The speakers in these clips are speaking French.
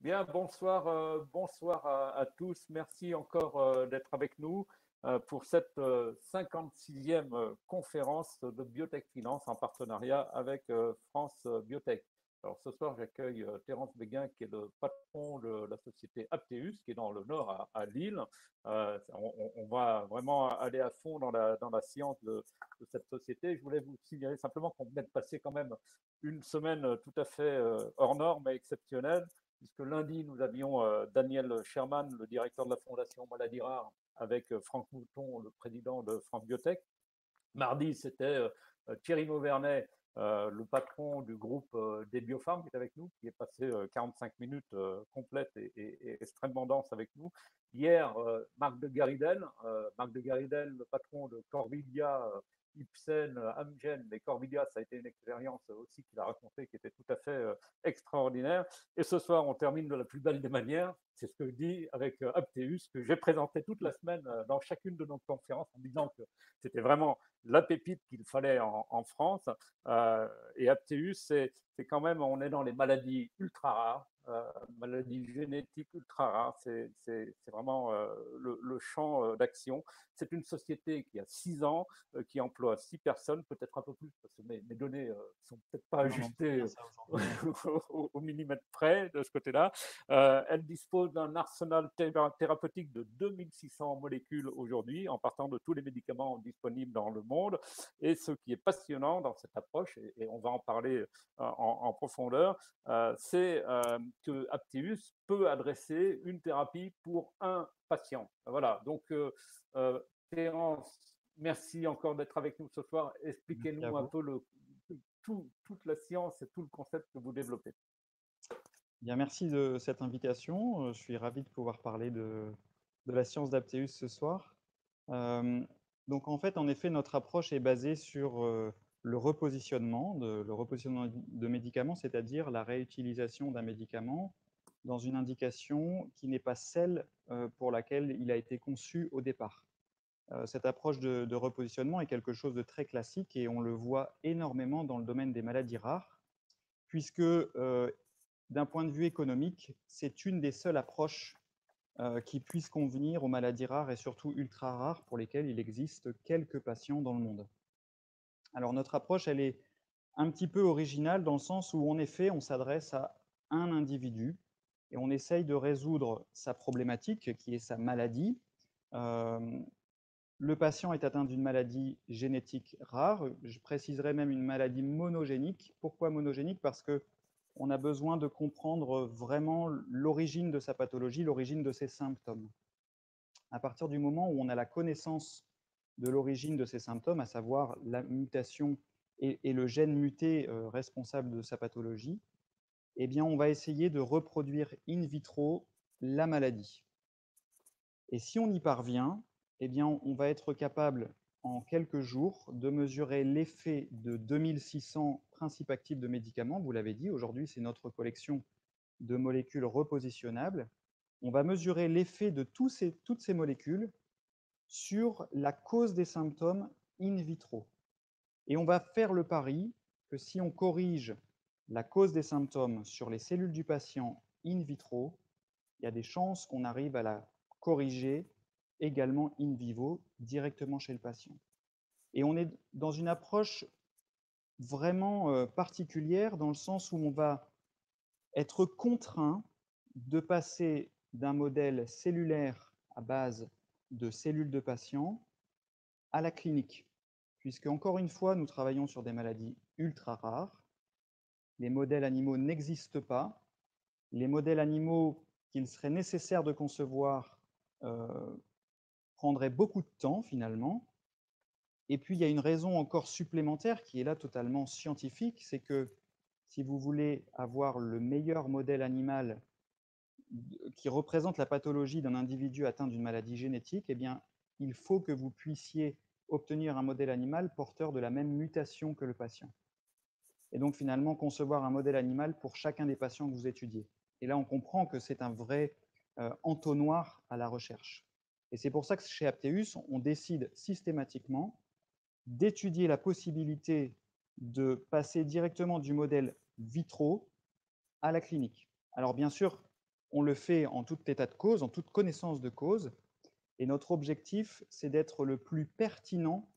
Bien, bonsoir, bonsoir à tous. Merci encore d'être avec nous pour cette 56e conférence de Biotech Finance en partenariat avec France Biotech. Alors ce soir, j'accueille Terence Béguin, qui est le patron de la société Apteus, qui est dans le nord à Lille. On va vraiment aller à fond dans la science de cette société. Je voulais vous signaler simplement qu'on venait de passer quand même une semaine tout à fait hors norme et exceptionnelle, puisque lundi, nous avions Daniel Sherman, le directeur de la Fondation Maladies Rares, avec Franck Mouton, le président de France Biotech. Mardi, c'était Thierry Mauvernet, le patron du groupe des Biopharm, qui est avec nous, qui est passé 45 minutes complètes et extrêmement denses avec nous. Hier, Marc de Garidel, le patron de Corvidia, Ipsen, Amgen, mais Corvidia, ça a été une expérience aussi qu'il a racontée qui était tout à fait extraordinaire. Et ce soir, on termine de la plus belle des manières, c'est ce que je dis, avec Apteus, que j'ai présenté toute la semaine dans chacune de nos conférences en disant que c'était vraiment la pépite qu'il fallait en France. Et Apteus, c'est quand même, on est dans les maladies ultra rares, maladies génétiques ultra rares. C'est vraiment le champ d'action. C'est une société qui a 6 ans, qui emploie 6 personnes, peut-être un peu plus, parce que mes données sont peut-être pas ajustées au millimètre près de ce côté-là. Elle dispose d'un arsenal thérapeutique de 2600 molécules aujourd'hui, en partant de tous les médicaments disponibles dans le monde. Et ce qui est passionnant dans cette approche, et on va en parler en profondeur, c'est que Apteus peut adresser une thérapie pour un patient. Voilà, donc Terence, merci encore d'être avec nous ce soir. Expliquez-nous un peu toute la science et tout le concept que vous développez. Bien, merci de cette invitation. Je suis ravi de pouvoir parler de la science d'Apteus ce soir. Donc, en fait, en effet, notre approche est basée sur le repositionnement de médicaments, c'est-à-dire la réutilisation d'un médicament dans une indication qui n'est pas celle pour laquelle il a été conçu au départ. Cette approche de repositionnement est quelque chose de très classique et on le voit énormément dans le domaine des maladies rares, puisque d'un point de vue économique, c'est une des seules approches qui puisse convenir aux maladies rares et surtout ultra rares pour lesquelles il existe quelques patients dans le monde. Alors notre approche, elle est un petit peu originale dans le sens où en effet, on s'adresse à un individu et on essaye de résoudre sa problématique qui est sa maladie. Le patient est atteint d'une maladie génétique rare, je préciserai même une maladie monogénique. Pourquoi monogénique? Parce que on a besoin de comprendre vraiment l'origine de sa pathologie, l'origine de ses symptômes. À partir du moment où on a la connaissance de l'origine de ces symptômes, à savoir la mutation et le gène muté responsable de sa pathologie, eh bien, on va essayer de reproduire in vitro la maladie. Et si on y parvient, eh bien, on va être capable en quelques jours de mesurer l'effet de 2600 principes actifs de médicaments. Vous l'avez dit, aujourd'hui, c'est notre collection de molécules repositionnables. On va mesurer l'effet de toutes ces molécules sur la cause des symptômes in vitro. Et on va faire le pari que si on corrige la cause des symptômes sur les cellules du patient in vitro, il y a des chances qu'on arrive à la corriger également in vivo, directement chez le patient. Et on est dans une approche vraiment particulière dans le sens où on va être contraint de passer d'un modèle cellulaire à base de cellules de patients à la clinique, puisque encore une fois, nous travaillons sur des maladies ultra rares. Les modèles animaux n'existent pas. Les modèles animaux qu'il serait nécessaire de concevoir prendrait beaucoup de temps finalement. Et puis il y a une raison encore supplémentaire qui est là totalement scientifique, c'est que si vous voulez avoir le meilleur modèle animal qui représente la pathologie d'un individu atteint d'une maladie génétique, eh bien, il faut que vous puissiez obtenir un modèle animal porteur de la même mutation que le patient. Et donc finalement concevoir un modèle animal pour chacun des patients que vous étudiez. Et là, on comprend que c'est un vrai entonnoir à la recherche. Et c'est pour ça que chez Apteus, on décide systématiquement d'étudier la possibilité de passer directement du modèle vitro à la clinique. Alors bien sûr, on le fait en tout état de cause, en toute connaissance de cause, et notre objectif, c'est d'être le plus pertinent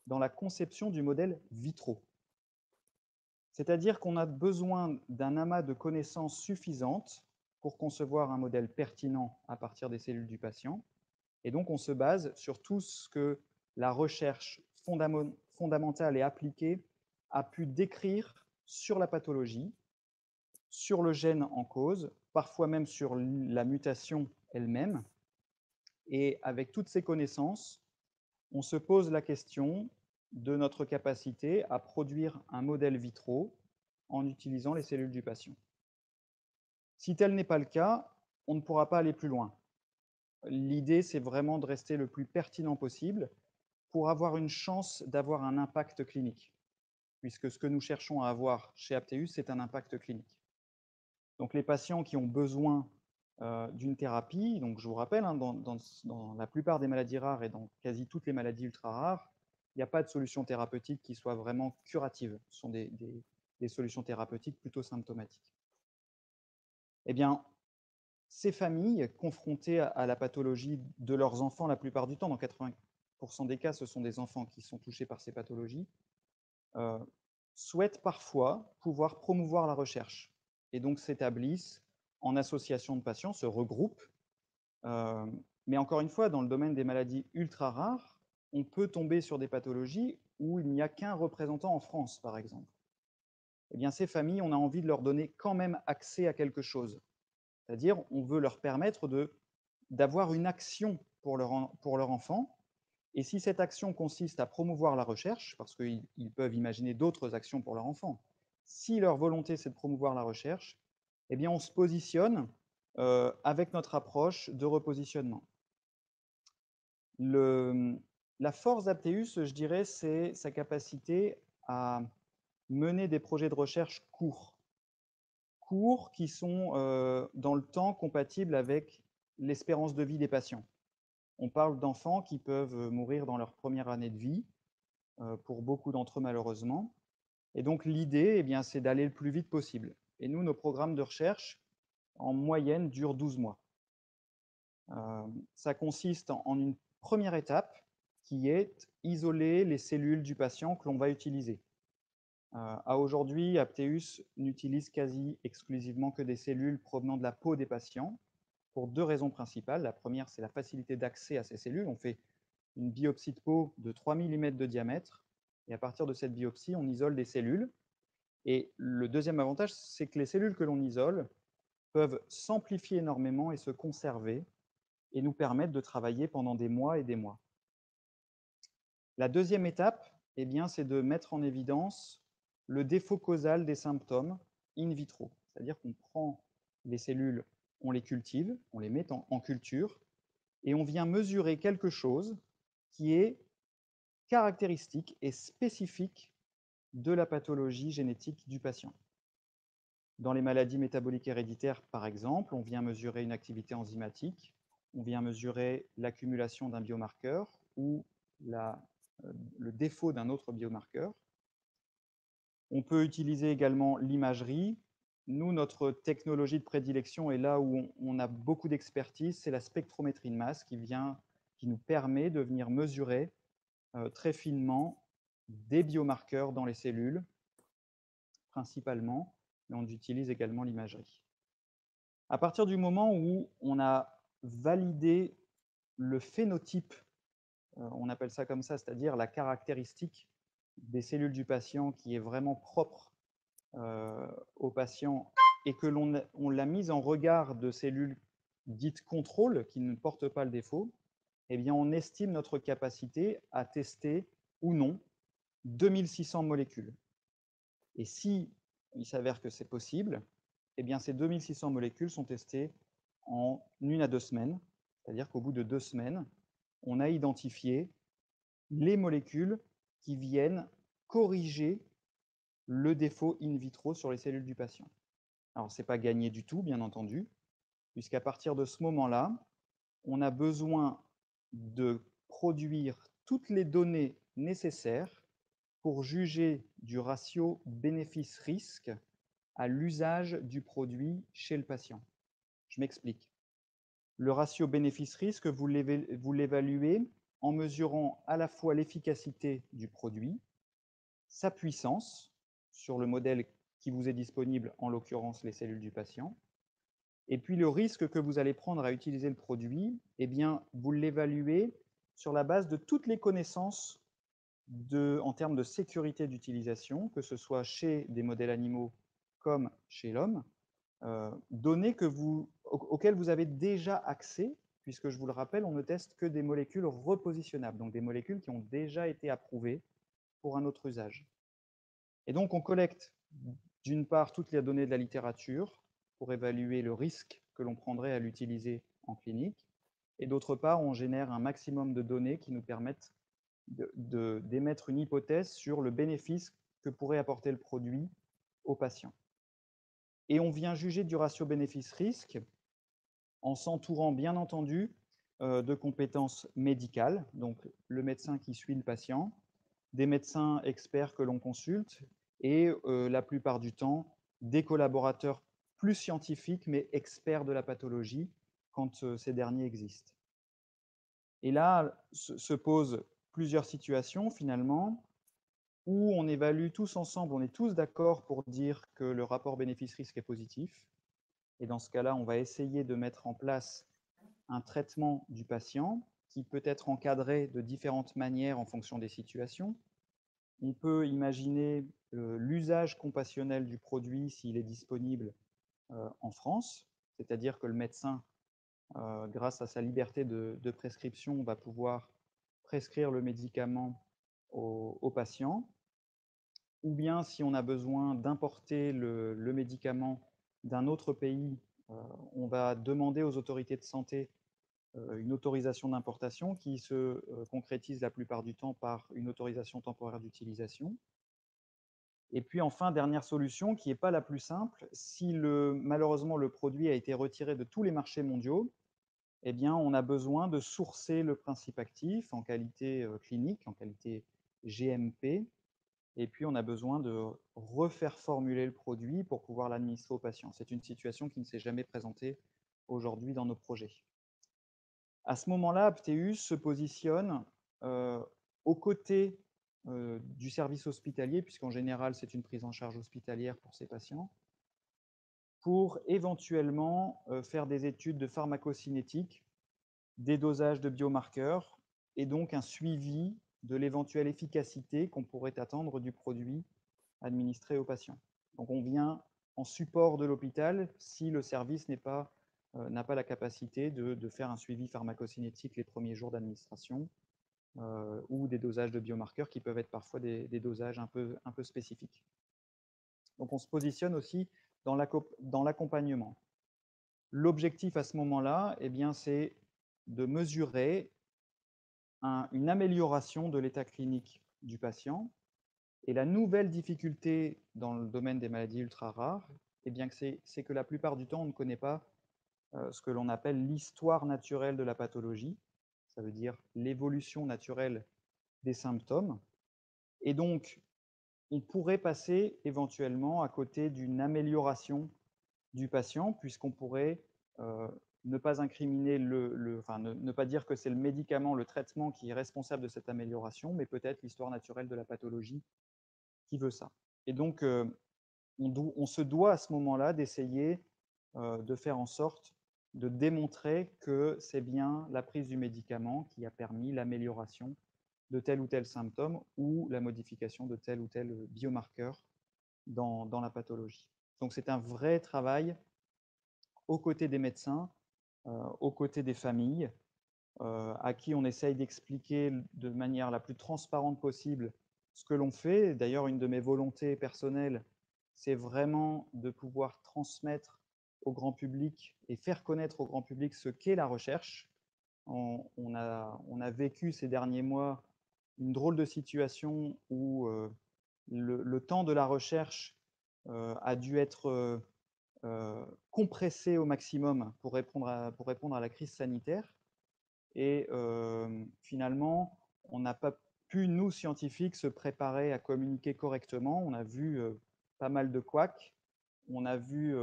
dans la conception du modèle vitro. C'est-à-dire qu'on a besoin d'un amas de connaissances suffisantes pour concevoir un modèle pertinent à partir des cellules du patient. Et donc, on se base sur tout ce que la recherche fondamentale et appliquée a pu décrire sur la pathologie, sur le gène en cause, parfois même sur la mutation elle-même. Et avec toutes ces connaissances, on se pose la question de notre capacité à produire un modèle vitro en utilisant les cellules du patient. Si tel n'est pas le cas, on ne pourra pas aller plus loin. L'idée, c'est vraiment de rester le plus pertinent possible pour avoir une chance d'avoir un impact clinique, puisque ce que nous cherchons à avoir chez Apteus, c'est un impact clinique. Donc les patients qui ont besoin d'une thérapie, donc je vous rappelle, hein, dans la plupart des maladies rares et dans quasi toutes les maladies ultra rares, il n'y a pas de solution thérapeutique qui soit vraiment curative. Ce sont des solutions thérapeutiques plutôt symptomatiques. Eh bien, ces familles, confrontées à la pathologie de leurs enfants la plupart du temps, dans 80% des cas, ce sont des enfants qui sont touchés par ces pathologies, souhaitent parfois pouvoir promouvoir la recherche et donc s'établissent en association de patients, se regroupent. Mais encore une fois, dans le domaine des maladies ultra rares, on peut tomber sur des pathologies où il n'y a qu'un représentant en France, par exemple. Eh bien, ces familles, on a envie de leur donner quand même accès à quelque chose. C'est-à-dire, on veut leur permettre d'avoir une action pour leur enfant. Et si cette action consiste à promouvoir la recherche, parce qu'ils peuvent imaginer d'autres actions pour leur enfant, si leur volonté c'est de promouvoir la recherche, eh bien on se positionne avec notre approche de repositionnement. La force d'Apteus, je dirais, c'est sa capacité à mener des projets de recherche courts qui sont dans le temps compatibles avec l'espérance de vie des patients. On parle d'enfants qui peuvent mourir dans leur première année de vie, pour beaucoup d'entre eux malheureusement. Et donc l'idée, eh bien, c'est d'aller le plus vite possible. Et nous, nos programmes de recherche, en moyenne, durent 12 mois. Ça consiste en une première étape qui est isoler les cellules du patient que l'on va utiliser. À aujourd'hui, Apteus n'utilise quasi exclusivement que des cellules provenant de la peau des patients pour deux raisons principales. La première, c'est la facilité d'accès à ces cellules. On fait une biopsie de peau de 3 mm de diamètre et à partir de cette biopsie, on isole des cellules. Et le deuxième avantage, c'est que les cellules que l'on isole peuvent s'amplifier énormément et se conserver et nous permettre de travailler pendant des mois et des mois. La deuxième étape, eh bien, c'est de mettre en évidence le défaut causal des symptômes in vitro. C'est-à-dire qu'on prend les cellules, on les cultive, on les met en culture, et on vient mesurer quelque chose qui est caractéristique et spécifique de la pathologie génétique du patient. Dans les maladies métaboliques héréditaires, par exemple, on vient mesurer une activité enzymatique, on vient mesurer l'accumulation d'un biomarqueur ou le défaut d'un autre biomarqueur. On peut utiliser également l'imagerie. Nous, notre technologie de prédilection, et là où on a beaucoup d'expertise, c'est la spectrométrie de masse qui nous permet de venir mesurer très finement des biomarqueurs dans les cellules, principalement, mais on utilise également l'imagerie. À partir du moment où on a validé le phénotype, on appelle ça comme ça, c'est-à-dire la caractéristique des cellules du patient qui est vraiment propre au patient et que l'on l'a mise en regard de cellules dites contrôle qui ne portent pas le défaut, eh bien on estime notre capacité à tester ou non 2600 molécules. Et si il s'avère que c'est possible, eh bien ces 2600 molécules sont testées en 1 à 2 semaines, c'est-à-dire qu'au bout de 2 semaines, on a identifié les molécules qui viennent corriger le défaut in vitro sur les cellules du patient. Alors, ce n'est pas gagné du tout, bien entendu, puisqu'à partir de ce moment-là, on a besoin de produire toutes les données nécessaires pour juger du ratio bénéfice-risque à l'usage du produit chez le patient. Je m'explique. Le ratio bénéfice-risque, vous l'évaluez en mesurant à la fois l'efficacité du produit, sa puissance sur le modèle qui vous est disponible, en l'occurrence les cellules du patient, et puis le risque que vous allez prendre à utiliser le produit, eh bien, vous l'évaluez sur la base de toutes les connaissances en termes de sécurité d'utilisation, que ce soit chez des modèles animaux comme chez l'homme, données auxquelles vous avez déjà accès, puisque je vous le rappelle, on ne teste que des molécules repositionnables, donc des molécules qui ont déjà été approuvées pour un autre usage. Et donc, on collecte d'une part toutes les données de la littérature pour évaluer le risque que l'on prendrait à l'utiliser en clinique, et d'autre part, on génère un maximum de données qui nous permettent d'émettre une hypothèse sur le bénéfice que pourrait apporter le produit aux patients. Et on vient juger du ratio bénéfice-risque en s'entourant, bien entendu, de compétences médicales, donc le médecin qui suit le patient, des médecins experts que l'on consulte, et la plupart du temps, des collaborateurs plus scientifiques, mais experts de la pathologie, quand ces derniers existent. Et là, se posent plusieurs situations, finalement, où on évalue tous ensemble, on est tous d'accord pour dire que le rapport bénéfice-risque est positif. Et dans ce cas-là, on va essayer de mettre en place un traitement du patient qui peut être encadré de différentes manières en fonction des situations. On peut imaginer l'usage compassionnel du produit s'il est disponible en France, c'est-à-dire que le médecin, grâce à sa liberté de prescription, va pouvoir prescrire le médicament au patient. Ou bien, si on a besoin d'importer le médicament d'un autre pays, on va demander aux autorités de santé une autorisation d'importation qui se concrétise la plupart du temps par une autorisation temporaire d'utilisation. Et puis enfin, dernière solution, qui n'est pas la plus simple, si malheureusement le produit a été retiré de tous les marchés mondiaux, eh bien, on a besoin de sourcer le principe actif en qualité clinique, en qualité GMP, et puis on a besoin de refaire formuler le produit pour pouvoir l'administrer au patient. C'est une situation qui ne s'est jamais présentée aujourd'hui dans nos projets. À ce moment-là, Apteus se positionne aux côtés du service hospitalier, puisqu'en général, c'est une prise en charge hospitalière pour ces patients, pour éventuellement faire des études de pharmacocinétique, des dosages de biomarqueurs, et donc un suivi de l'éventuelle efficacité qu'on pourrait attendre du produit administré aux patients. Donc on vient en support de l'hôpital si le service n'a pas la capacité de faire un suivi pharmacocinétique les premiers jours d'administration, ou des dosages de biomarqueurs qui peuvent être parfois des dosages un peu spécifiques. Donc on se positionne aussi dans l'accompagnement. L'objectif à ce moment-là, eh bien, c'est de mesurer une amélioration de l'état clinique du patient. Et la nouvelle difficulté dans le domaine des maladies ultra rares, eh bien, c'est que la plupart du temps, on ne connaît pas ce que l'on appelle l'histoire naturelle de la pathologie. Ça veut dire l'évolution naturelle des symptômes. Et donc, on pourrait passer éventuellement à côté d'une amélioration du patient, puisqu'on pourrait ne pas incriminer ne pas dire que c'est le médicament, le traitement qui est responsable de cette amélioration, mais peut-être l'histoire naturelle de la pathologie qui veut ça. Et donc, on se doit à ce moment-là d'essayer de faire en sorte de démontrer que c'est bien la prise du médicament qui a permis l'amélioration de tel ou tel symptôme ou la modification de tel ou tel biomarqueur dans la pathologie. Donc c'est un vrai travail aux côtés des médecins, aux côtés des familles, à qui on essaye d'expliquer de manière la plus transparente possible ce que l'on fait. D'ailleurs, une de mes volontés personnelles, c'est vraiment de pouvoir transmettre au grand public et faire connaître au grand public ce qu'est la recherche. On a vécu ces derniers mois une drôle de situation où le temps de la recherche a dû être compressé au maximum pour répondre à la crise sanitaire. Et finalement, on n'a pas pu, nous, scientifiques, se préparer à communiquer correctement. On a vu pas mal de couacs. On a vu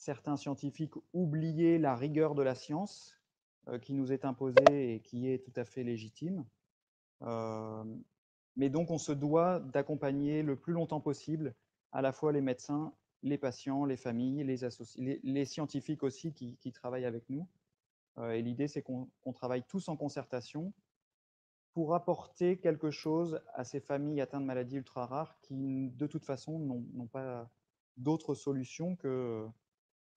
certains scientifiques oubliaient la rigueur de la science qui nous est imposée et qui est tout à fait légitime. Mais donc, on se doit d'accompagner le plus longtemps possible à la fois les médecins, les patients, les familles, les scientifiques aussi qui travaillent avec nous. Et l'idée, c'est qu'on travaille tous en concertation pour apporter quelque chose à ces familles atteintes de maladies ultra rares qui, de toute façon, n'ont pas d'autre solution que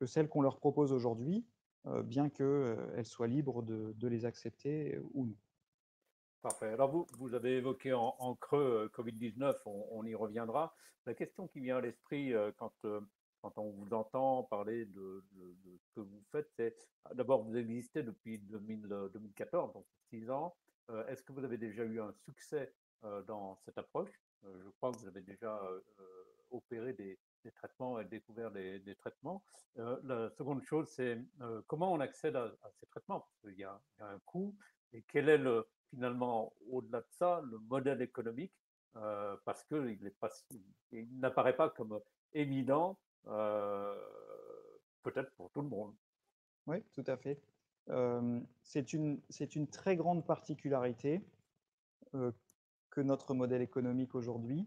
celle qu'on leur propose aujourd'hui, bien qu'elles soient libres de les accepter ou non. Parfait. Alors vous avez évoqué en creux Covid-19, on y reviendra. La question qui vient à l'esprit quand on vous entend parler de ce que vous faites, c'est d'abord vous existez depuis 2014, donc 6 ans. Est-ce que vous avez déjà eu un succès dans cette approche? Je crois que vous avez déjà opéré des traitements et découvert des traitements. La seconde chose, c'est comment on accède à ces traitements? Parce qu'il y a un coût. Et quel est finalement, au-delà de ça, le modèle économique, parce qu'il n'apparaît pas comme évident, peut-être pour tout le monde. Oui, tout à fait. C'est une très grande particularité euh, que notre modèle économique aujourd'hui,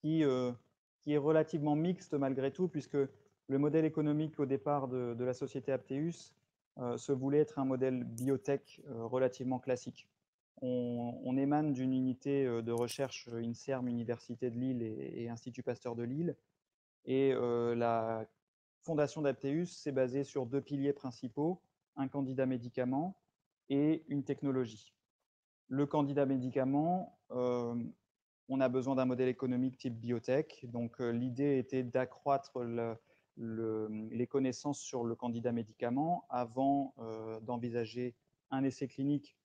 qui, euh, qui est relativement mixte malgré tout, puisque le modèle économique au départ de la société Apteus se voulait être un modèle biotech relativement classique. On émane d'une unité de recherche INSERM, Université de Lille et Institut Pasteur de Lille, et la fondation d'Apteus s'est basée sur deux piliers principaux, un candidat médicament et une technologie. Le candidat médicament, on a besoin d'un modèle économique type biotech. Donc, l'idée était d'accroître les connaissances sur le candidat médicament avant d'envisager un essai clinique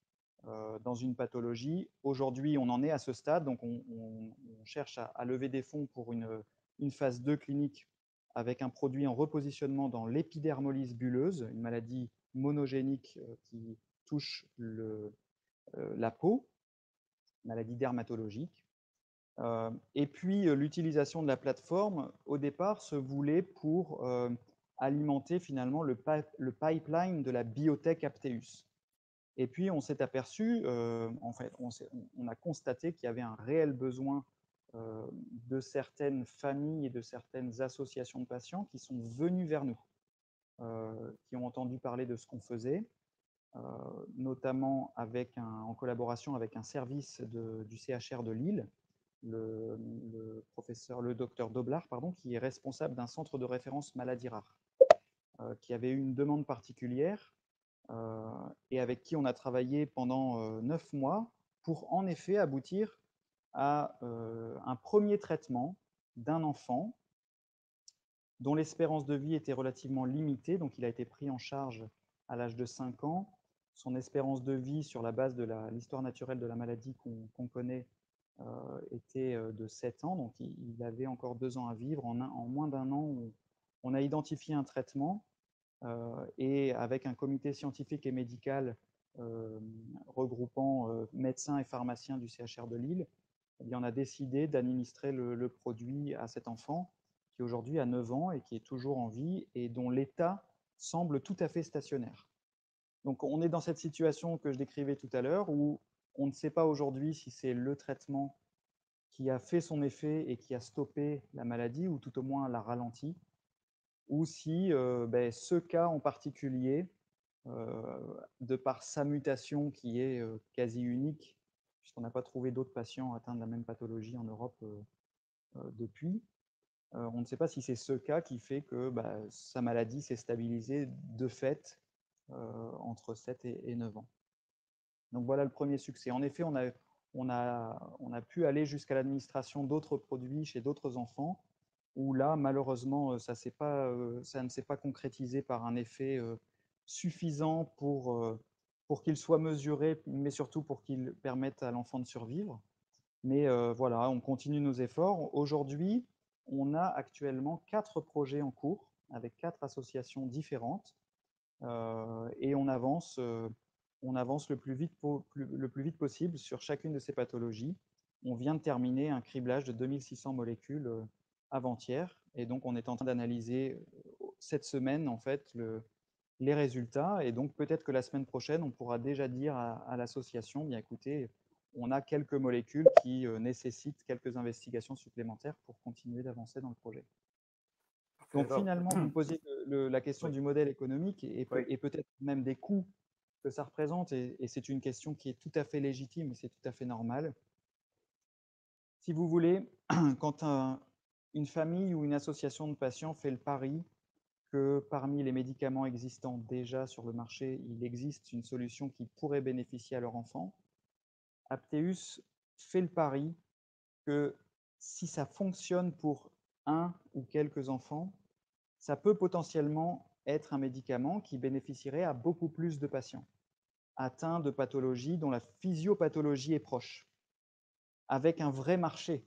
dans une pathologie. Aujourd'hui, on en est à ce stade, donc on cherche à lever des fonds pour une phase 2 clinique avec un produit en repositionnement dans l'épidermolyse bulleuse, une maladie monogénique qui touche la peau, maladie dermatologique. Et puis, l'utilisation de la plateforme, au départ, se voulait pour alimenter finalement le pipeline de la biotech Apteus. Et puis, on s'est aperçu, en fait, on a constaté qu'il y avait un réel besoin de certaines familles et de certaines associations de patients qui sont venus vers nous, qui ont entendu parler de ce qu'on faisait, notamment en collaboration avec un service du CHR de Lille, le docteur Doblard, pardon, qui est responsable d'un centre de référence maladies rares, qui avait eu une demande particulière et avec qui on a travaillé pendant 9 mois pour en effet aboutir à un premier traitement d'un enfant dont l'espérance de vie était relativement limitée, donc il a été pris en charge à l'âge de 5 ans. Son espérance de vie sur la base de l'histoire naturelle de la maladie qu'on connaît était de 7 ans, donc il avait encore 2 ans à vivre. En moins d'un an, on a identifié un traitement et avec un comité scientifique et médical regroupant médecins et pharmaciens du CHR de Lille, eh bien, on a décidé d'administrer le produit à cet enfant qui aujourd'hui a 9 ans et qui est toujours en vie et dont l'état semble tout à fait stationnaire. Donc on est dans cette situation que je décrivais tout à l'heure où on ne sait pas aujourd'hui si c'est le traitement qui a fait son effet et qui a stoppé la maladie ou tout au moins l'a ralenti, ou si ce cas en particulier, de par sa mutation qui est quasi unique, puisqu'on n'a pas trouvé d'autres patients atteints de la même pathologie en Europe depuis, on ne sait pas si c'est ce cas qui fait que sa maladie s'est stabilisée de fait entre 7 et 9 ans. Donc voilà le premier succès. En effet, on a pu aller jusqu'à l'administration d'autres produits chez d'autres enfants, où là, malheureusement, ça ne s'est pas concrétisé par un effet suffisant pour qu'il soit mesuré, mais surtout pour qu'il permette à l'enfant de survivre. Mais voilà, on continue nos efforts. Aujourd'hui, on a actuellement 4 projets en cours avec 4 associations différentes et on avance le plus vite possible sur chacune de ces pathologies. On vient de terminer un criblage de 2600 molécules avant-hier et donc on est en train d'analyser cette semaine, en fait, les résultats. Et donc, peut-être que la semaine prochaine, on pourra déjà dire à l'association, bien écoutez, on a quelques molécules qui nécessitent quelques investigations supplémentaires pour continuer d'avancer dans le projet. Donc, Alors, finalement, vous me posiez la question oui, du modèle économique et oui. peut-être même des coûts que ça représente. Et c'est une question qui est tout à fait légitime et c'est tout à fait normal. Si vous voulez, quand une famille ou une association de patients fait le pari que parmi les médicaments existants déjà sur le marché, il existe une solution qui pourrait bénéficier à leur enfant, Apteus fait le pari que si ça fonctionne pour un ou quelques enfants, ça peut potentiellement être un médicament qui bénéficierait à beaucoup plus de patients atteints de pathologies dont la physiopathologie est proche, avec un vrai marché.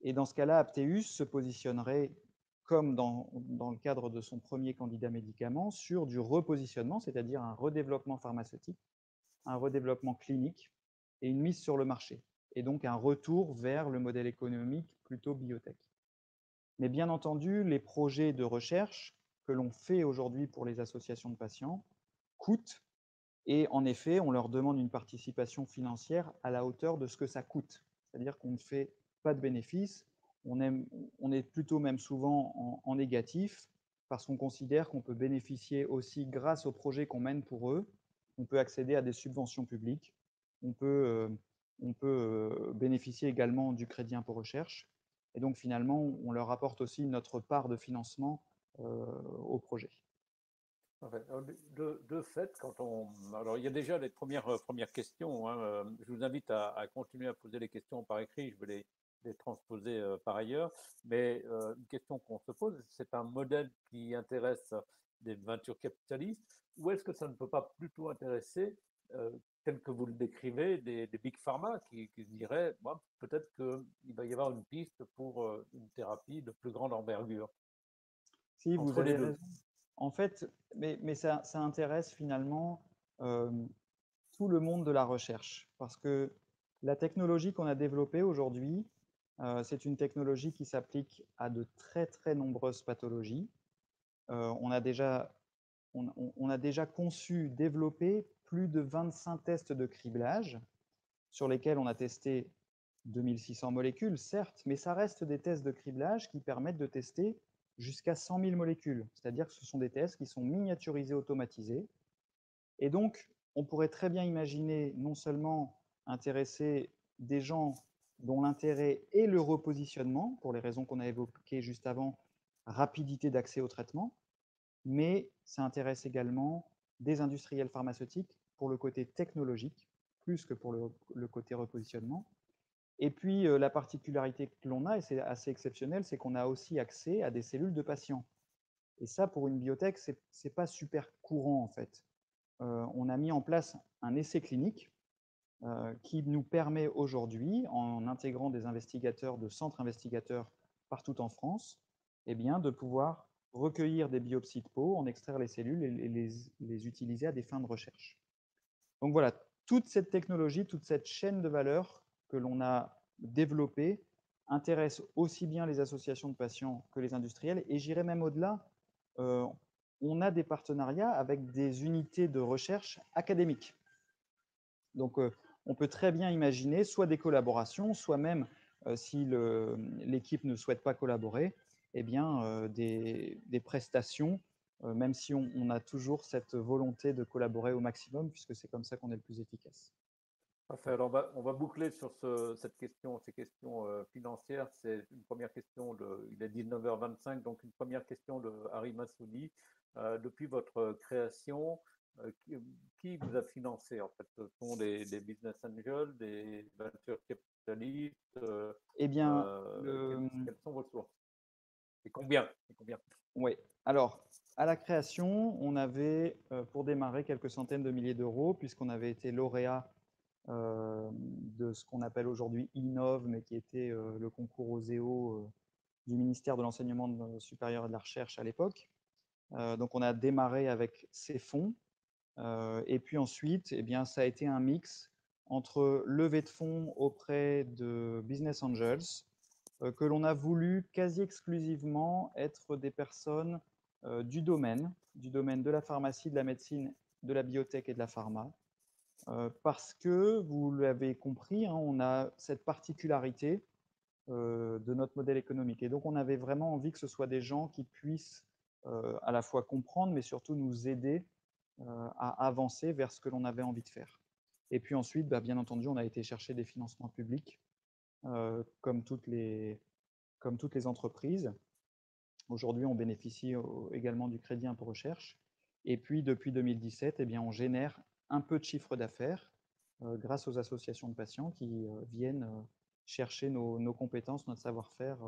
Et dans ce cas-là, Apteus se positionnerait, comme dans le cadre de son premier candidat médicament, sur du repositionnement, c'est-à-dire un redéveloppement pharmaceutique, un redéveloppement clinique et une mise sur le marché. Et donc un retour vers le modèle économique plutôt biotech. Mais bien entendu, les projets de recherche que l'on fait aujourd'hui pour les associations de patients coûtent. Et en effet, on leur demande une participation financière à la hauteur de ce que ça coûte. C'est-à-dire qu'on ne fait pas de bénéfices, on est plutôt même souvent en négatif, parce qu'on considère qu'on peut bénéficier aussi, grâce aux projets qu'on mène pour eux, on peut accéder à des subventions publiques, on peut bénéficier également du crédit impôt recherche, et donc finalement, on leur apporte aussi notre part de financement au projet. De fait, alors il y a déjà les premières questions, hein, je vous invite à continuer à poser les questions par écrit, je vais les transposer par ailleurs. Mais une question qu'on se pose, c'est un modèle qui intéresse des ventures capitalistes, ou est-ce que ça ne peut pas plutôt intéresser, euh, tel que vous le décrivez, des big pharma qui se diraient, bon, peut-être qu'il va y avoir une piste pour une thérapie de plus grande envergure Si, vous entre les avez deux. raison. En fait, mais ça intéresse finalement euh, tout le monde de la recherche, parce que la technologie qu'on a développée aujourd'hui, c'est une technologie qui s'applique à de très très nombreuses pathologies. On a déjà, on a déjà conçu, développé plus de 25 tests de criblage sur lesquels on a testé 2600 molécules, certes, mais ça reste des tests de criblage qui permettent de tester jusqu'à 100 000 molécules. C'est-à-dire que ce sont des tests qui sont miniaturisés, automatisés. Et donc, on pourrait très bien imaginer non seulement intéresser des gens dont l'intérêt est le repositionnement, pour les raisons qu'on a évoquées juste avant, rapidité d'accès au traitement, mais ça intéresse également des industriels pharmaceutiques pour le côté technologique, plus que pour le côté repositionnement. Et puis, la particularité que l'on a, et c'est assez exceptionnel, c'est qu'on a aussi accès à des cellules de patients. Et ça, pour une biotech, ce n'est pas super courant, en fait. On a mis en place un essai clinique qui nous permet aujourd'hui, en intégrant des investigateurs de centres investigateurs partout en France, eh bien, de pouvoir recueillir des biopsies de peau, en extraire les cellules et les utiliser à des fins de recherche. Donc voilà, toute cette technologie, toute cette chaîne de valeur que l'on a développée intéresse aussi bien les associations de patients que les industriels. Et j'irai même au-delà, on a des partenariats avec des unités de recherche académiques. Donc on peut très bien imaginer soit des collaborations, soit même, si l'équipe ne souhaite pas collaborer, eh bien, des prestations, même si on a toujours cette volonté de collaborer au maximum, puisque c'est comme ça qu'on est le plus efficace. Parfait. Alors, on va boucler sur cette question, ces questions financières. C'est une première question, il est 19h25, donc une première question de Harry Massoudi. Depuis votre création, qui vous a financé en fait? Ce sont des business angels, des venture capitalistes, Eh bien, quelles sont vos sources? Et combien? Et combien? oui. Alors, à la création, on avait, pour démarrer, quelques centaines de milliers d'euros, puisqu'on avait été lauréat de ce qu'on appelle aujourd'hui Innov, mais qui était le concours OSEO du ministère de l'Enseignement supérieur et de la Recherche à l'époque. Donc, on a démarré avec ces fonds. Et puis ensuite, eh bien, ça a été un mix entre levée de fonds auprès de business angels, que l'on a voulu quasi exclusivement être des personnes du domaine de la pharmacie, de la médecine, de la biotech et de la pharma, parce que, vous l'avez compris, hein, on a cette particularité de notre modèle économique. Et donc, on avait vraiment envie que ce soit des gens qui puissent à la fois comprendre, mais surtout nous aider à avancer vers ce que l'on avait envie de faire. Et puis ensuite, bah, bien entendu, on a été chercher des financements publics, comme toutes les entreprises. Aujourd'hui, on bénéficie également du crédit impôt recherche. Et puis, depuis 2017, eh bien, on génère un peu de chiffre d'affaires grâce aux associations de patients qui viennent chercher nos compétences, notre savoir-faire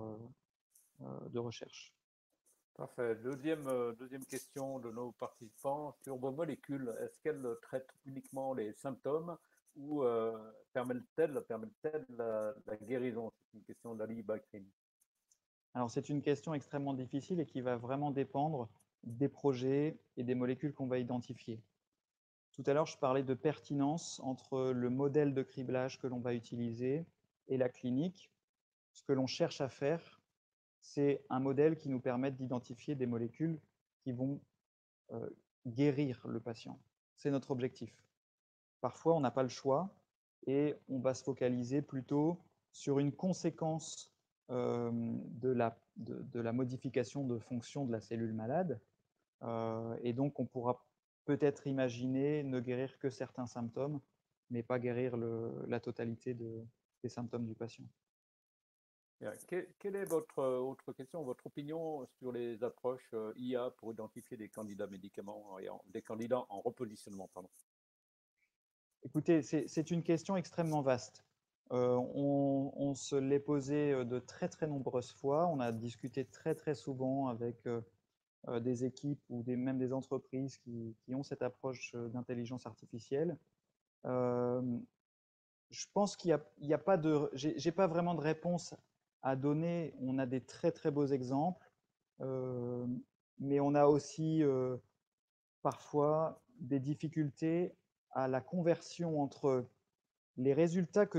de recherche. Parfait. Deuxième question de nos participants sur vos molécules. Est-ce qu'elles traitent uniquement les symptômes ou permettent-elles la guérison? C'est une question d'Ali Bakrini. Alors, c'est une question extrêmement difficile et qui va vraiment dépendre des projets et des molécules qu'on va identifier. Tout à l'heure, je parlais de pertinence entre le modèle de criblage que l'on va utiliser et la clinique. Ce que l'on cherche à faire, c'est un modèle qui nous permette d'identifier des molécules qui vont guérir le patient. C'est notre objectif. Parfois, on n'a pas le choix et on va se focaliser plutôt sur une conséquence de la modification de fonction de la cellule malade. Et donc, on pourra peut-être imaginer ne guérir que certains symptômes, mais pas guérir la totalité des symptômes du patient. Quelle est votre autre question, votre opinion sur les approches IA pour identifier des candidats médicaments et des candidats en repositionnement, pardon? Écoutez, c'est une question extrêmement vaste. On se l'est posé de très très nombreuses fois. On a discuté très très souvent avec des équipes ou même des entreprises qui ont cette approche d'intelligence artificielle. Je pense qu'il y a pas de, j'ai pas vraiment de réponse à donner. On a des très très beaux exemples, euh, mais on a aussi parfois des difficultés à la conversion entre les résultats que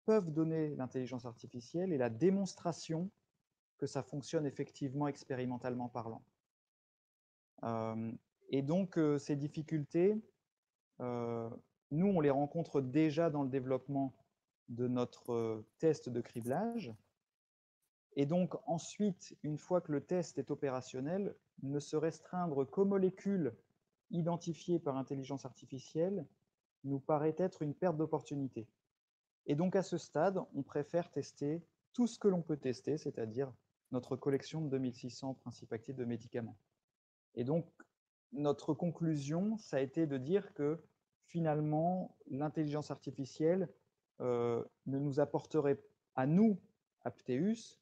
peuvent donner l'intelligence artificielle et la démonstration que ça fonctionne effectivement expérimentalement parlant. Et donc, ces difficultés, nous, on les rencontre déjà dans le développement de notre test de criblage. Et donc, ensuite, une fois que le test est opérationnel, ne se restreindre qu'aux molécules identifiées par intelligence artificielle nous paraît être une perte d'opportunité. Et donc, à ce stade, on préfère tester tout ce que l'on peut tester, c'est-à-dire notre collection de 2600 principes actifs de médicaments. Et donc, notre conclusion, ça a été de dire que finalement, l'intelligence artificielle ne nous apporterait à nous, Apteus,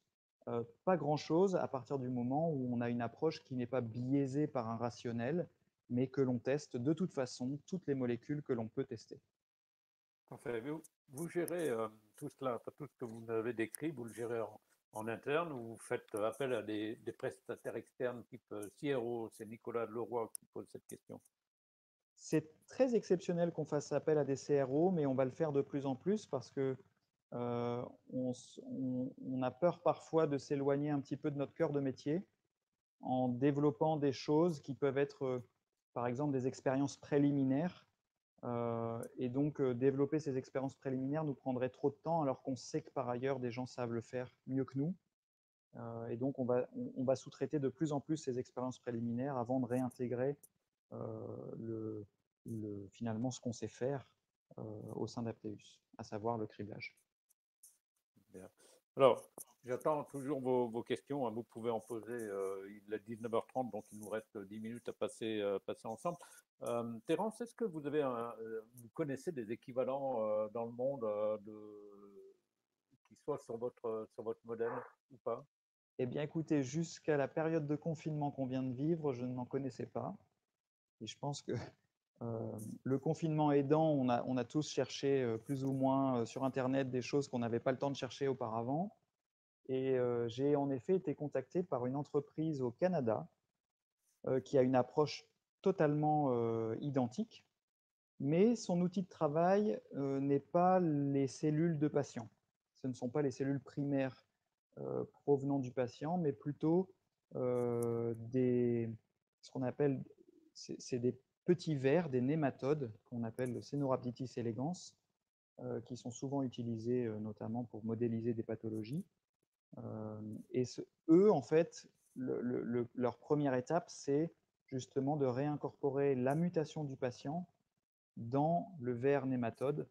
pas grand-chose à partir du moment où on a une approche qui n'est pas biaisée par un rationnel, mais que l'on teste de toute façon toutes les molécules que l'on peut tester. Parfait. Vous gérez tout cela, tout ce que vous avez décrit, vous le gérez en interne ou vous faites appel à des prestataires externes type CRO? C'est Nicolas Leroy qui pose cette question. C'est très exceptionnel qu'on fasse appel à des CRO, mais on va le faire de plus en plus parce que on a peur parfois de s'éloigner un petit peu de notre cœur de métier en développant des choses qui peuvent être, par exemple, des expériences préliminaires. Et donc, développer ces expériences préliminaires nous prendrait trop de temps alors qu'on sait que par ailleurs, des gens savent le faire mieux que nous. Et donc, on va sous-traiter de plus en plus ces expériences préliminaires avant de réintégrer finalement ce qu'on sait faire au sein d'Apteus, à savoir le criblage. Bien. Alors, j'attends toujours vos questions, hein. Vous pouvez en poser. Il est 19h30, donc il nous reste 10 minutes à passer ensemble. Terence, est-ce que vous connaissez des équivalents dans le monde qui soient sur votre modèle ou pas? Eh bien, écoutez, jusqu'à la période de confinement qu'on vient de vivre, je n'en connaissais pas. Et je pense que le confinement aidant, on a tous cherché plus ou moins sur Internet des choses qu'on n'avait pas le temps de chercher auparavant. Et j'ai en effet été contacté par une entreprise au Canada qui a une approche totalement identique, mais son outil de travail n'est pas les cellules de patients. Ce ne sont pas les cellules primaires provenant du patient, mais plutôt des qu'on appelle, c'est des petits vers, des nématodes, qu'on appelle le Caenorhabditis elegans, qui sont souvent utilisés notamment pour modéliser des pathologies. Et eux, en fait, leur première étape, c'est justement de réincorporer la mutation du patient dans le ver nématode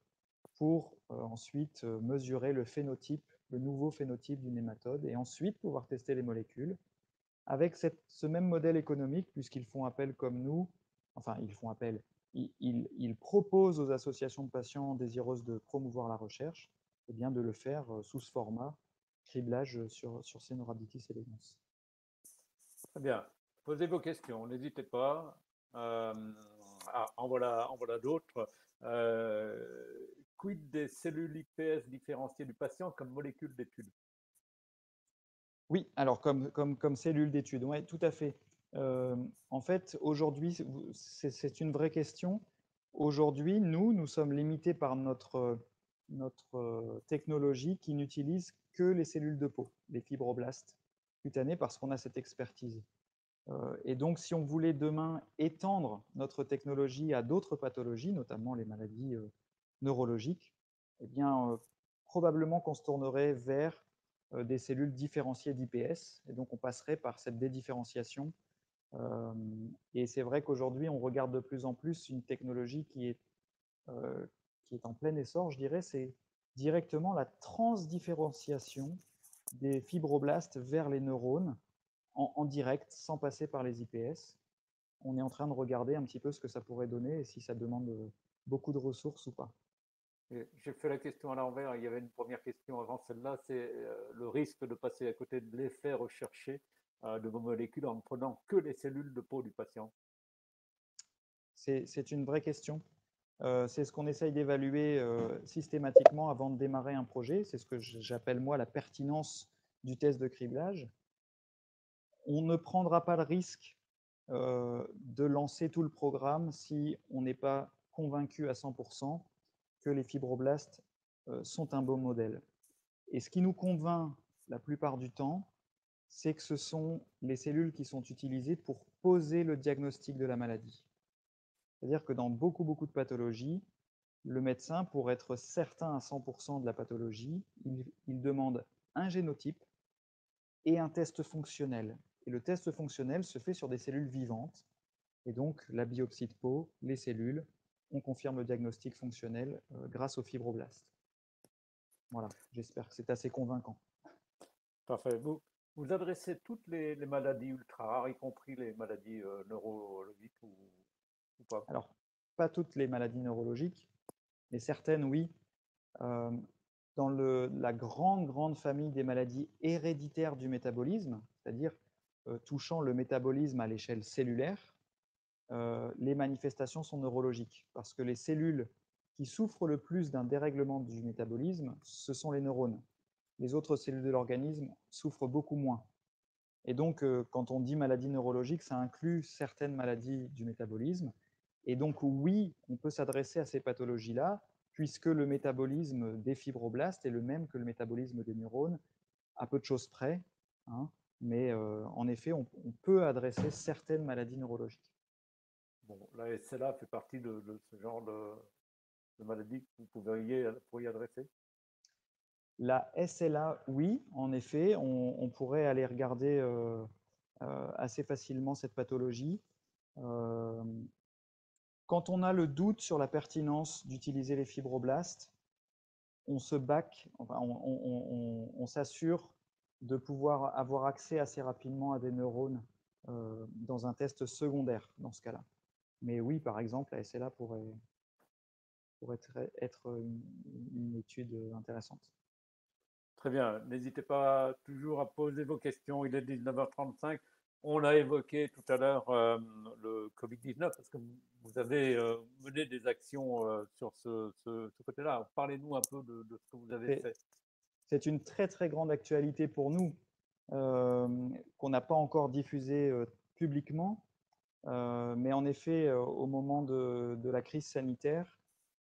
pour ensuite mesurer le phénotype, le nouveau phénotype du nématode, et ensuite pouvoir tester les molécules avec ce même modèle économique, puisqu'ils font appel comme nous, enfin ils font appel, ils proposent aux associations de patients désireuses de promouvoir la recherche, eh bien de le faire sous ce format criblage sur Caenorhabditis elegans. Très bien. Posez vos questions, n'hésitez pas. En voilà d'autres. Quid des cellules IPS différenciées du patient comme molécule d'étude? Oui, alors comme cellule d'étude, oui, tout à fait. En fait, aujourd'hui, c'est une vraie question. Aujourd'hui, nous sommes limités par notre technologie qui n'utilise que les cellules de peau, les fibroblastes cutanés, parce qu'on a cette expertise. Et donc, si on voulait demain étendre notre technologie à d'autres pathologies, notamment les maladies neurologiques, eh bien, probablement qu'on se tournerait vers des cellules différenciées d'IPS, et donc on passerait par cette dédifférenciation. Et c'est vrai qu'aujourd'hui, on regarde de plus en plus une technologie qui est en plein essor, je dirais, c'est directement la transdifférenciation des fibroblastes vers les neurones en direct, sans passer par les IPS. On est en train de regarder un petit peu ce que ça pourrait donner et si ça demande beaucoup de ressources ou pas. J'ai fait la question à l'envers. Il y avait une première question avant celle-là, c'est le risque de passer à côté de l'effet recherché de vos molécules en ne prenant que les cellules de peau du patient. C'est une vraie question. C'est ce qu'on essaye d'évaluer systématiquement avant de démarrer un projet. C'est ce que j'appelle moi la pertinence du test de criblage. On ne prendra pas le risque de lancer tout le programme si on n'est pas convaincu à 100% que les fibroblastes sont un bon modèle. Et ce qui nous convainc la plupart du temps, c'est que ce sont les cellules qui sont utilisées pour poser le diagnostic de la maladie. C'est-à-dire que dans beaucoup de pathologies, le médecin, pour être certain à 100% de la pathologie, il demande un génotype et un test fonctionnel. Et le test fonctionnel se fait sur des cellules vivantes. Et donc, la biopsie de peau, les cellules, on confirme le diagnostic fonctionnel grâce aux fibroblastes. Voilà, j'espère que c'est assez convaincant. Parfait. Vous adressez toutes les maladies ultra rares, y compris les maladies neurologiques ou pas? Alors, pas toutes les maladies neurologiques, mais certaines, oui. Dans la grande famille des maladies héréditaires du métabolisme, c'est-à-dire touchant le métabolisme à l'échelle cellulaire, les manifestations sont neurologiques, parce que les cellules qui souffrent le plus d'un dérèglement du métabolisme, ce sont les neurones. Les autres cellules de l'organisme souffrent beaucoup moins. Et donc, quand on dit maladie neurologique, ça inclut certaines maladies du métabolisme. Et donc, oui, on peut s'adresser à ces pathologies-là, puisque le métabolisme des fibroblastes est le même que le métabolisme des neurones, à peu de choses près. Hein, mais en effet, on peut adresser certaines maladies neurologiques. Bon, la SLA fait partie de ce genre de maladie que vous pourriez adresser? La SLA, oui, en effet, on pourrait aller regarder assez facilement cette pathologie. Quand on a le doute sur la pertinence d'utiliser les fibroblastes, on se back, enfin, on s'assure de pouvoir avoir accès assez rapidement à des neurones dans un test secondaire dans ce cas-là. Mais oui, par exemple, la SLA pourrait être une étude intéressante. Très bien. N'hésitez pas toujours à poser vos questions. Il est 19h35. On a évoqué tout à l'heure le Covid-19 parce que vous avez mené des actions sur ce côté-là. Parlez-nous un peu de ce que vous avez fait. C'est une très grande actualité pour nous qu'on n'a pas encore diffusée publiquement. Mais en effet, au moment de la crise sanitaire,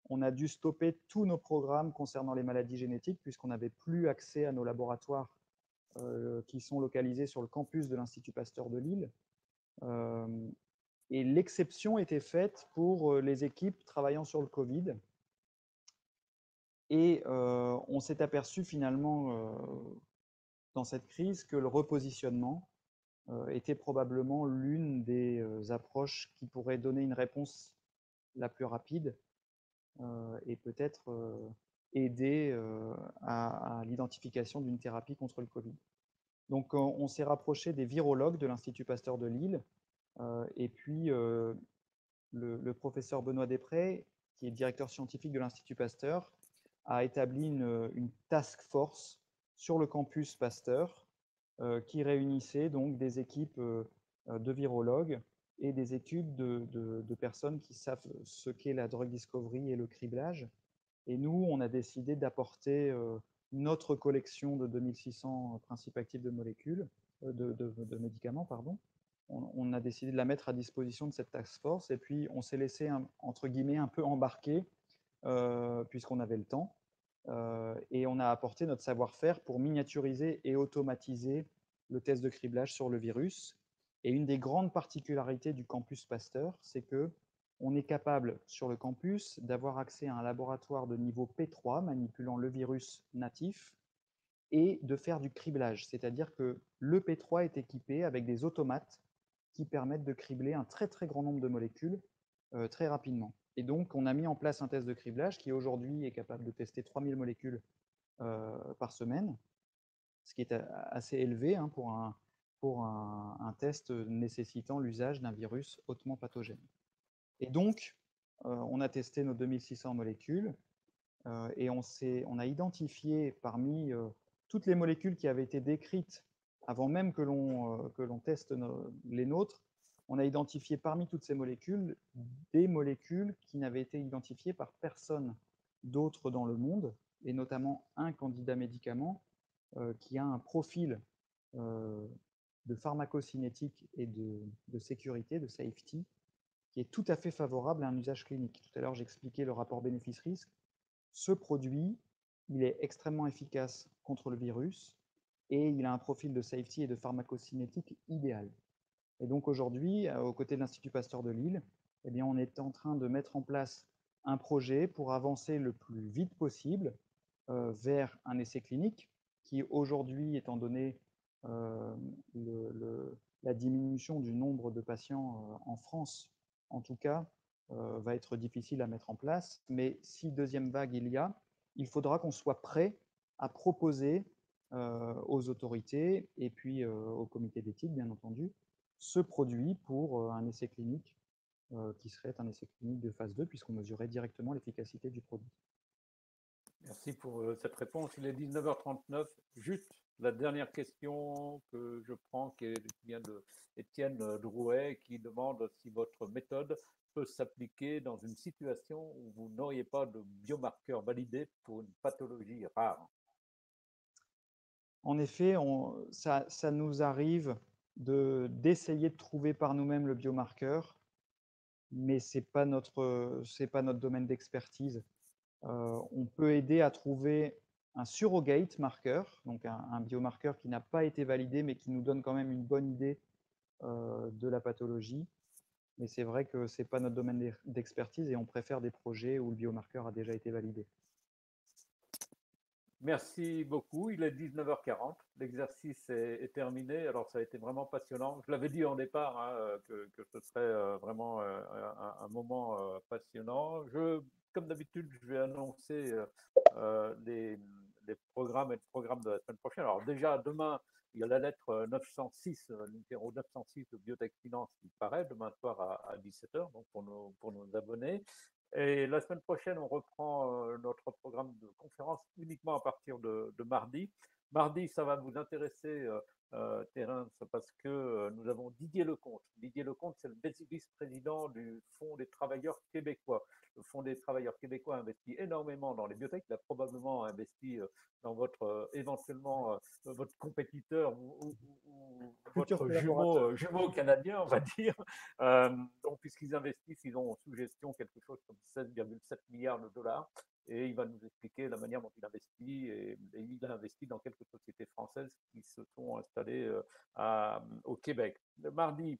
on a dû stopper tous nos programmes concernant les maladies génétiques puisqu'on n'avait plus accès à nos laboratoires qui sont localisés sur le campus de l'Institut Pasteur de Lille. Et l'exception était faite pour les équipes travaillant sur le Covid. Et on s'est aperçu finalement dans cette crise que le repositionnement était probablement l'une des approches qui pourrait donner une réponse la plus rapide et peut-être aider à l'identification d'une thérapie contre le Covid. Donc on s'est rapproché des virologues de l'Institut Pasteur de Lille et puis le professeur Benoît Després, qui est directeur scientifique de l'Institut Pasteur, a établi une task force sur le campus Pasteur qui réunissait donc des équipes de virologues et des études de personnes qui savent ce qu'est la drug discovery et le criblage. Et nous, on a décidé d'apporter notre collection de 2600 principes actifs de molécules, de médicaments, pardon. On a décidé de la mettre à disposition de cette task force et puis on s'est laissé, entre guillemets, un peu embarquer puisqu'on avait le temps. Et on a apporté notre savoir-faire pour miniaturiser et automatiser le test de criblage sur le virus. Et une des grandes particularités du campus Pasteur, c'est que on est capable sur le campus d'avoir accès à un laboratoire de niveau P3 manipulant le virus natif et de faire du criblage. C'est-à-dire que le P3 est équipé avec des automates qui permettent de cribler un très très grand nombre de molécules très rapidement. Et donc, on a mis en place un test de criblage qui aujourd'hui est capable de tester 3000 molécules par semaine, ce qui est assez élevé hein, pour un test nécessitant l'usage d'un virus hautement pathogène. Et donc, on a testé nos 2600 molécules et on a identifié parmi toutes les molécules qui avaient été décrites avant même que l'on teste les nôtres, on a identifié parmi toutes ces molécules des molécules qui n'avaient été identifiées par personne d'autre dans le monde, et notamment un candidat médicament qui a un profil de pharmacocinétique et de sécurité, de safety, qui est tout à fait favorable à un usage clinique. Tout à l'heure, j'expliquais le rapport bénéfice-risque. Ce produit, il est extrêmement efficace contre le virus et il a un profil de safety et de pharmacocinétique idéal. Et donc aujourd'hui, aux côtés de l'Institut Pasteur de Lille, eh bien, on est en train de mettre en place un projet pour avancer le plus vite possible vers un essai clinique qui aujourd'hui, étant donné la diminution du nombre de patients en France, en tout cas, va être difficile à mettre en place. Mais si deuxième vague il y a, il faudra qu'on soit prêt à proposer aux autorités et puis au comité d'éthique, bien entendu, ce produit pour un essai clinique qui serait un essai clinique de phase 2, puisqu'on mesurait directement l'efficacité du produit. Merci pour cette réponse. Il est 19h39. Juste la dernière question que je prends, qui vient de Étienne Drouet, qui demande si votre méthode peut s'appliquer dans une situation où vous n'auriez pas de biomarqueur validé pour une pathologie rare. En effet, ça nous arrive d'essayer de trouver par nous-mêmes le biomarqueur, mais ce n'est pas notre domaine d'expertise. On peut aider à trouver un surrogate marqueur, donc un biomarqueur qui n'a pas été validé, mais qui nous donne quand même une bonne idée de la pathologie. Mais c'est vrai que ce n'est pas notre domaine d'expertise et on préfère des projets où le biomarqueur a déjà été validé. Merci beaucoup. Il est 19h40. L'exercice est terminé. Alors, ça a été vraiment passionnant. Je l'avais dit en départ hein, que ce serait vraiment un moment passionnant. Comme d'habitude, je vais annoncer les programmes et le programme de la semaine prochaine. Alors, déjà, demain, il y a la lettre 906, numéro 906 de Biotech Finance qui paraît demain soir à 17h, donc pour nos abonnés. Et la semaine prochaine, on reprend notre programme de conférence uniquement à partir de mardi. Mardi, ça va vous intéresser, Terence, parce que nous avons Didier Lecomte. Didier Lecomte, c'est le vice-président du Fonds des travailleurs québécois. Le Fonds des travailleurs québécois investit énormément dans les biotech. Il a probablement investi dans éventuellement votre compétiteur ou votre jumeau canadien, on va dire. Donc, puisqu'ils investissent, ils ont sous gestion quelque chose comme 16,7 milliards de dollars. Et il va nous expliquer la manière dont il investit. Et il a investi dans quelques sociétés françaises qui se sont installées au Québec. Le mardi,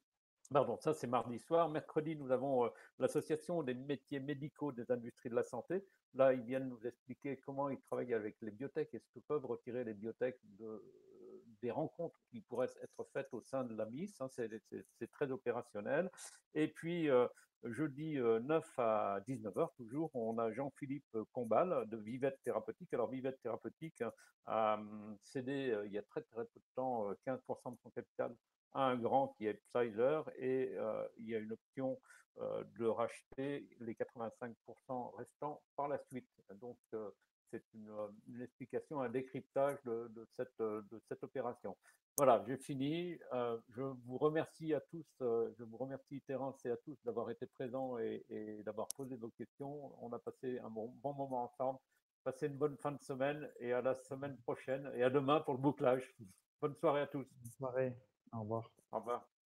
Pardon, ça c'est mardi soir. Mercredi, nous avons l'association des métiers médicaux des industries de la santé. Là, ils viennent nous expliquer comment ils travaillent avec les biotech et ce que peuvent retirer les biotech des rencontres qui pourraient être faites au sein de la MIS. Hein, c'est très opérationnel. Et puis, jeudi 9 à 19h, toujours, on a Jean-Philippe Combal de Vivette Thérapeutique. Alors, Vivette Thérapeutique a cédé il y a très très peu de temps 15% de son capital à un grand qui est Pfizer et il y a une option de racheter les 85% restants par la suite. Donc, c'est une explication, un décryptage de cette opération. Voilà, j'ai fini. Je vous remercie à tous, je vous remercie Terence et à tous d'avoir été présents et d'avoir posé vos questions. On a passé un bon moment ensemble. Passez une bonne fin de semaine et à la semaine prochaine et à demain pour le bouclage. Bonne soirée à tous. Bonne soirée. Au revoir. Au revoir.